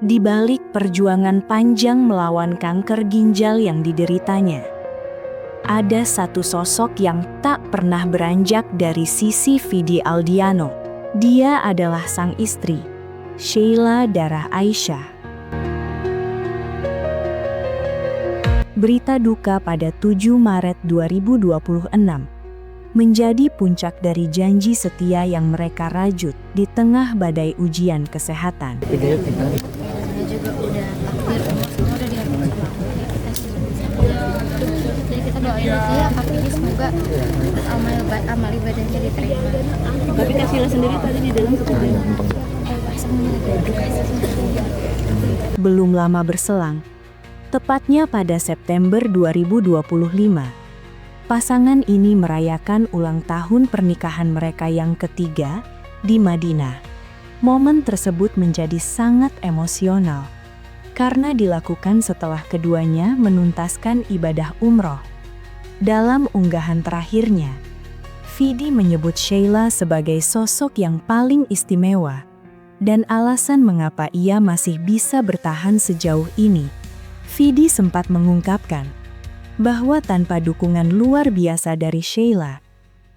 Di balik perjuangan panjang melawan kanker ginjal yang dideritanya, ada satu sosok yang tak pernah beranjak dari sisi Vidi Aldiano. Dia adalah sang istri, Sheila Dara Aisyah. Berita duka pada 7 Maret 2026 menjadi puncak dari janji setia yang mereka rajut di tengah badai ujian kesehatan. Juga udah takdir semua udah diatur jadi kita doain aja ya Kak Vidi, semoga amal ibadahnya diterima. Tapi Kak Sheila sendiri tadi di dalam seperti Belum lama berselang, tepatnya pada September 2025, pasangan ini merayakan ulang tahun pernikahan mereka yang ketiga di Madinah. Momen tersebut menjadi sangat emosional karena dilakukan setelah keduanya menuntaskan ibadah umroh. Dalam unggahan terakhirnya, Vidi menyebut Sheila sebagai sosok yang paling istimewa dan alasan mengapa ia masih bisa bertahan sejauh ini. Vidi sempat mengungkapkan bahwa tanpa dukungan luar biasa dari Sheila,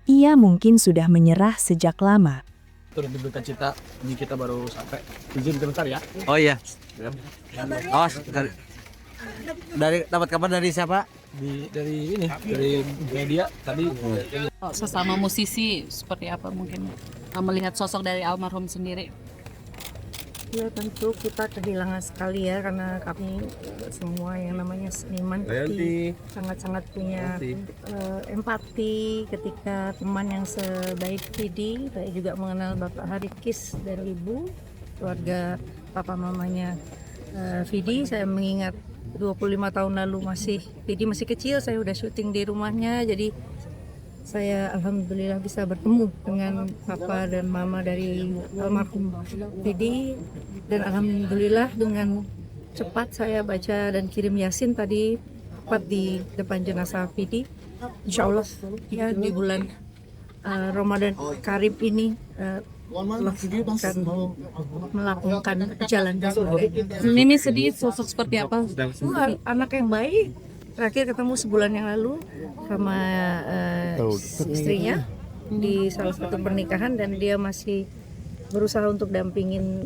ia mungkin sudah menyerah sejak lama. Turut berduka cita, ini kita baru sampai. Izin bentar ya. Oh iya. Awas dari dapat kabar dari siapa? Dari media tadi. sesama musisi seperti apa mungkin melihat sosok dari almarhum sendiri? Ya tentu kita kehilangan sekali ya, karena kami semua yang namanya seniman pasti sangat-sangat punya empati ketika teman yang sebaik Vidi. Saya juga mengenal Bapak Harikis dan Ibu, keluarga papa mamanya Vidi. Saya mengingat 25 tahun lalu Vidi masih kecil, saya udah syuting di rumahnya, jadi saya alhamdulillah bisa bertemu dengan papa dan mama dari almarhum Vidi, dan alhamdulillah dengan cepat saya baca dan kirim Yasin tadi tepat di depan jenazah Vidi. Insya Allah ya di bulan Ramadan Karib ini akan melakukan jalan. Ini sedih, sosok seperti apa? Anak yang baik. Terakhir ketemu sebulan yang lalu sama istrinya di salah satu pernikahan, dan dia masih berusaha untuk dampingin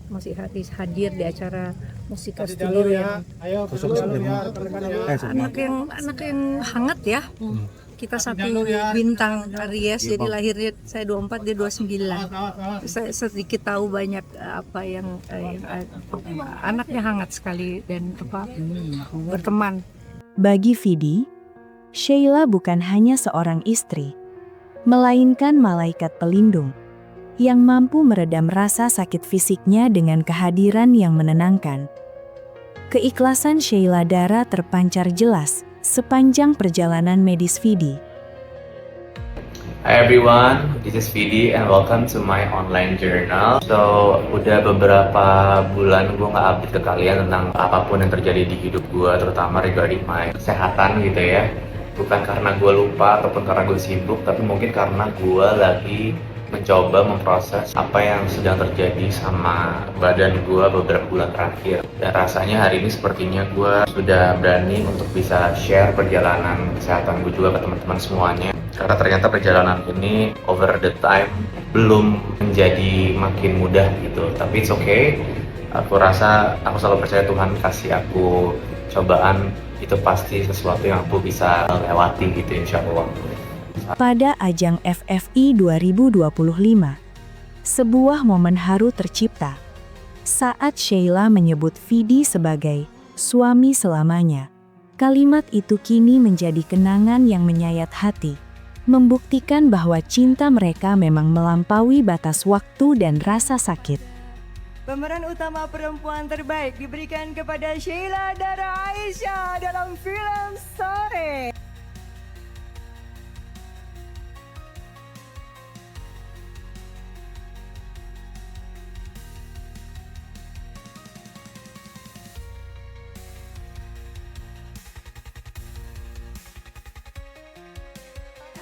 masih hadir di acara musik Kastilur yang anak yang hangat ya. Kita satu bintang Aries, jadi lahirnya saya 24, dia 29. Saya sedikit tahu banyak apa yang anaknya hangat sekali dan berteman. Bagi Vidi, Sheila bukan hanya seorang istri, melainkan malaikat pelindung yang mampu meredam rasa sakit fisiknya dengan kehadiran yang menenangkan. Keikhlasan Sheila Dara terpancar jelas sepanjang perjalanan medis Vidi. Hi everyone, this is Vidi and welcome to my online journal. So, udah beberapa bulan gue nggak update ke kalian tentang apapun yang terjadi di hidup gue, terutama regarding my kesehatan gitu ya. Bukan karena gue lupa ataupun karena gue sibuk, tapi mungkin karena gue lagi mencoba memproses apa yang sedang terjadi sama badan gue beberapa bulan terakhir. Dan rasanya hari ini sepertinya gue sudah berani untuk bisa share perjalanan kesehatan gue juga ke teman-teman semuanya. Karena ternyata perjalanan ini over the time belum menjadi makin mudah gitu. Tapi it's okay. Aku rasa aku selalu percaya Tuhan kasih aku cobaan, itu pasti sesuatu yang aku bisa lewati gitu insya Allah. Pada ajang FFI 2025, sebuah momen haru tercipta saat Sheila menyebut Vidi sebagai suami selamanya. Kalimat itu kini menjadi kenangan yang menyayat hati, membuktikan bahwa cinta mereka memang melampaui batas waktu dan rasa sakit. Pemeran utama perempuan terbaik diberikan kepada Sheila Dara Aisyah dalam film Sore.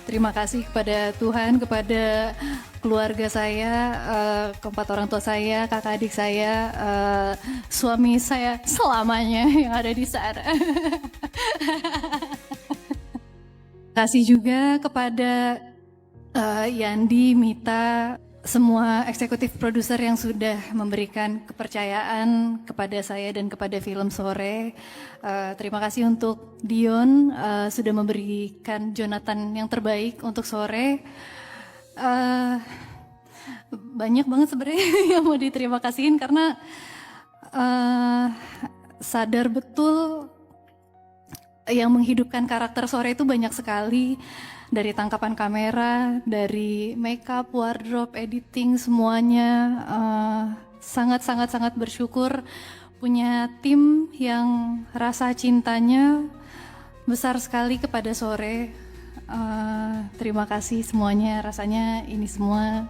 Terima kasih kepada Tuhan, kepada keluarga saya, keempat orang tua saya, kakak adik saya, suami saya selamanya yang ada di sana. Kasih juga kepada Yandi, Mita, semua eksekutif produser yang sudah memberikan kepercayaan kepada saya dan kepada film Sore. Terima kasih untuk Dion, sudah memberikan Jonathan yang terbaik untuk Sore. Banyak banget sebenarnya yang mau diterima kasihin karena sadar betul yang menghidupkan karakter Sore itu banyak sekali. Dari tangkapan kamera, dari makeup, wardrobe, editing, semuanya. Sangat bersyukur punya tim yang rasa cintanya besar sekali kepada Sore. Terima kasih semuanya, rasanya ini semua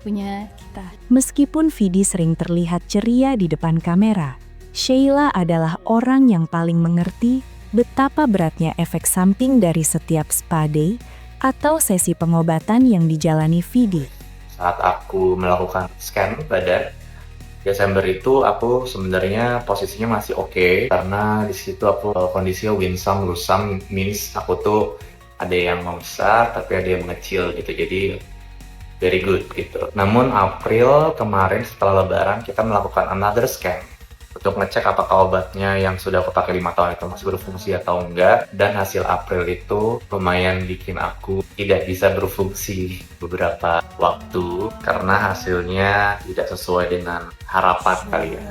punya kita. Meskipun Vidi sering terlihat ceria di depan kamera, Sheila adalah orang yang paling mengerti betapa beratnya efek samping dari setiap spa day atau sesi pengobatan yang dijalani Vidi. Saat aku melakukan scan badan Desember itu, aku sebenarnya posisinya masih oke, karena di situ aku kondisinya winsang lusang, means aku tuh ada yang membesar tapi ada yang mengecil gitu, jadi very good gitu. Namun April kemarin setelah Lebaran kita melakukan another scan untuk ngecek apakah obatnya yang sudah aku pakai 5 tahun itu masih berfungsi atau enggak, dan hasil April itu lumayan bikin aku tidak bisa berfungsi beberapa waktu karena hasilnya tidak sesuai dengan harapan kali ya,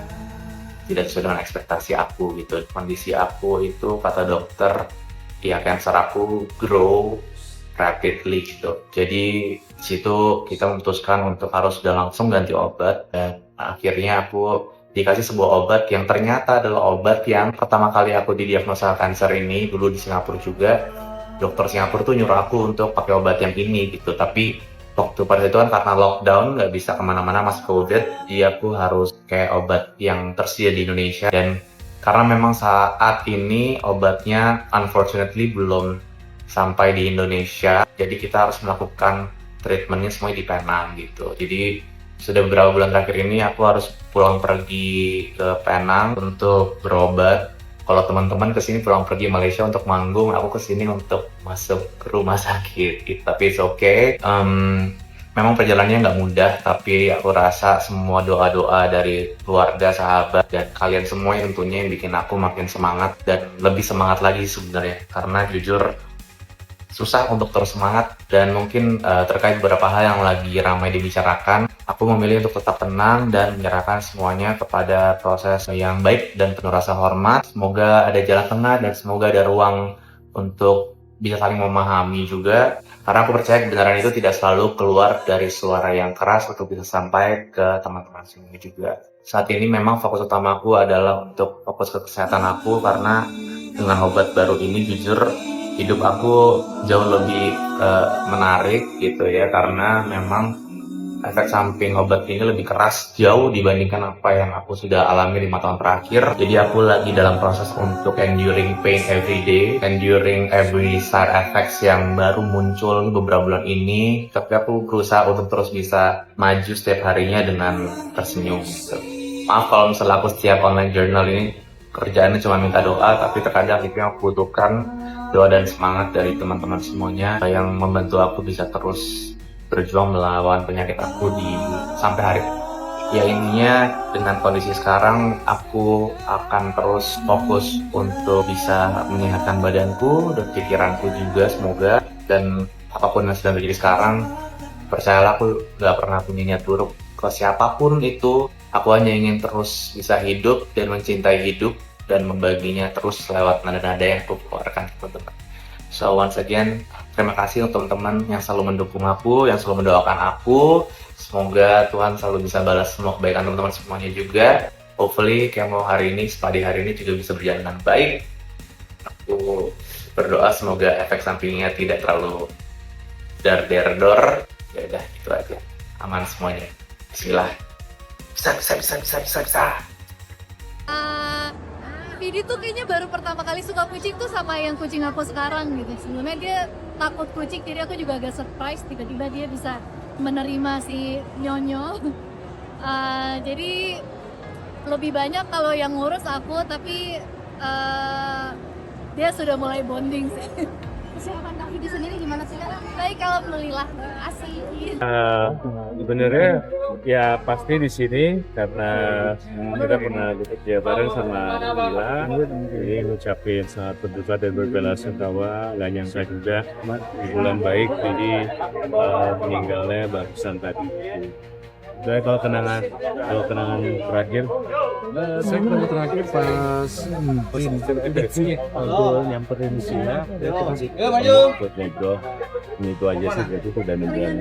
tidak sesuai dengan ekspektasi aku gitu. Kondisi aku itu kata dokter ya cancer aku grow rapidly gitu, jadi situ kita memutuskan untuk harus udah langsung ganti obat, dan akhirnya aku dikasih sebuah obat yang ternyata adalah obat yang pertama kali aku didiagnosa kanker ini dulu di Singapura juga. Dokter Singapura tuh nyuruh aku untuk pakai obat yang ini gitu, tapi waktu pada itu kan karena lockdown nggak bisa kemana-mana masih COVID, jadi aku harus kayak obat yang tersedia di Indonesia. Dan karena memang saat ini obatnya unfortunately belum sampai di Indonesia, jadi kita harus melakukan treatmentnya semuanya di Penang gitu. Jadi sudah beberapa bulan terakhir ini aku harus pulang pergi ke Penang untuk berobat. Kalau teman-teman kesini pulang pergi Malaysia untuk manggung, aku kesini untuk masuk ke rumah sakit. Tapi it's okay. Memang perjalanannya nggak mudah, tapi aku rasa semua doa-doa dari keluarga, sahabat, dan kalian semua yang tentunya yang bikin aku makin semangat dan lebih semangat lagi sebenarnya. Karena jujur susah untuk terus semangat, dan mungkin terkait beberapa hal yang lagi ramai dibicarakan, aku memilih untuk tetap tenang dan menyerahkan semuanya kepada proses yang baik dan penuh rasa hormat. Semoga ada jalan tengah dan semoga ada ruang untuk bisa saling memahami juga, karena aku percaya kebenaran itu tidak selalu keluar dari suara yang keras untuk bisa sampai ke teman-teman semua juga. Saat ini memang fokus utamaku adalah untuk fokus ke kesehatan aku, karena dengan obat baru ini jujur hidup aku jauh lebih menarik gitu ya, karena memang efek samping obat ini lebih keras jauh dibandingkan apa yang aku sudah alami 5 tahun terakhir. Jadi aku lagi dalam proses untuk enduring pain every day, enduring every side effects yang baru muncul beberapa bulan ini. Tapi aku berusaha untuk terus bisa maju setiap harinya dengan tersenyum gitu. Maaf kalau misalnya aku setiap online journal ini kerjaannya cuma minta doa, tapi terkadang itu yang aku butuhkan doa dan semangat dari teman-teman semuanya yang membantu aku bisa terus berjuang melawan penyakit aku sampai hari ini. Ya intinya dengan kondisi sekarang aku akan terus fokus untuk bisa menyehatkan badanku dan pikiranku juga semoga, dan apapun yang sedang terjadi sekarang percayalah aku gak pernah punya niat buruk ke siapapun itu. Aku hanya ingin terus bisa hidup dan mencintai hidup dan membaginya terus lewat nada-nada yang aku keluarkan ke teman-teman. So once again, terima kasih untuk teman-teman yang selalu mendukung aku, yang selalu mendoakan aku. Semoga Tuhan selalu bisa balas semua kebaikan teman-teman semuanya juga. Hopefully kemo hari ini, padi hari ini juga bisa berjalan dengan baik. Aku berdoa semoga efek sampingnya tidak terlalu dar-der-dor. Ya udah, itu aja. Aman semuanya. Bismillah. Bisa. Vidi tuh kayaknya baru pertama kali suka kucing tuh sama yang kucing aku sekarang gitu. Sebelumnya dia takut kucing, jadi aku juga agak surprise tiba-tiba dia bisa menerima si Nyonyo. Jadi lebih banyak kalau yang ngurus aku, tapi dia sudah mulai bonding sih. Kesiapan Kak Vidi sendiri gimana sih Kak? Baik, alhamdulillah. Asik. Sebenarnya ya pasti di sini karena kita pernah bekerja bareng sama Lila, jadi ngucapin sangat berduka dan berbela-sungkawa. Gak nyangka juga di bulan baik, jadi meninggalnya barusan tadi. Jadi kalau kenangan terakhir, Saya ketemu terakhir pas aku nyamperin Sila, buat nego. Itu aja sih, jadi udah nungguan.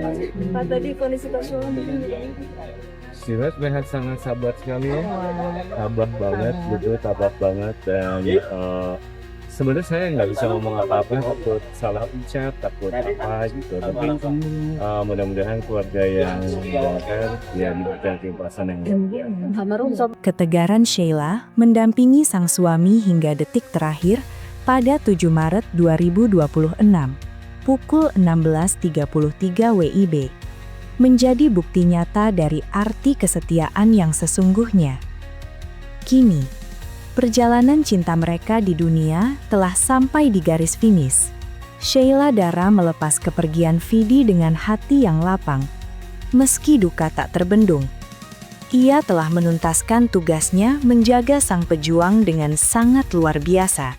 Pak tadi kondisi Kak Shola mungkin Sila sebenarnya sangat sabar sekali ya, tabah banget gitu, tabah banget dan sebenarnya saya nggak bisa ngomong apa-apa, takut salah ucap, takut apa gitu. Tapi mudah-mudahan keluarga yang mendengarkan ya diberikan keikhlasan yang Ketegaran Sheila mendampingi sang suami hingga detik terakhir pada 7 Maret 2026, pukul 16.33 WIB. Menjadi bukti nyata dari arti kesetiaan yang sesungguhnya. Kini, perjalanan cinta mereka di dunia telah sampai di garis finish. Sheila Dara melepas kepergian Vidi dengan hati yang lapang. Meski duka tak terbendung, ia telah menuntaskan tugasnya menjaga sang pejuang dengan sangat luar biasa.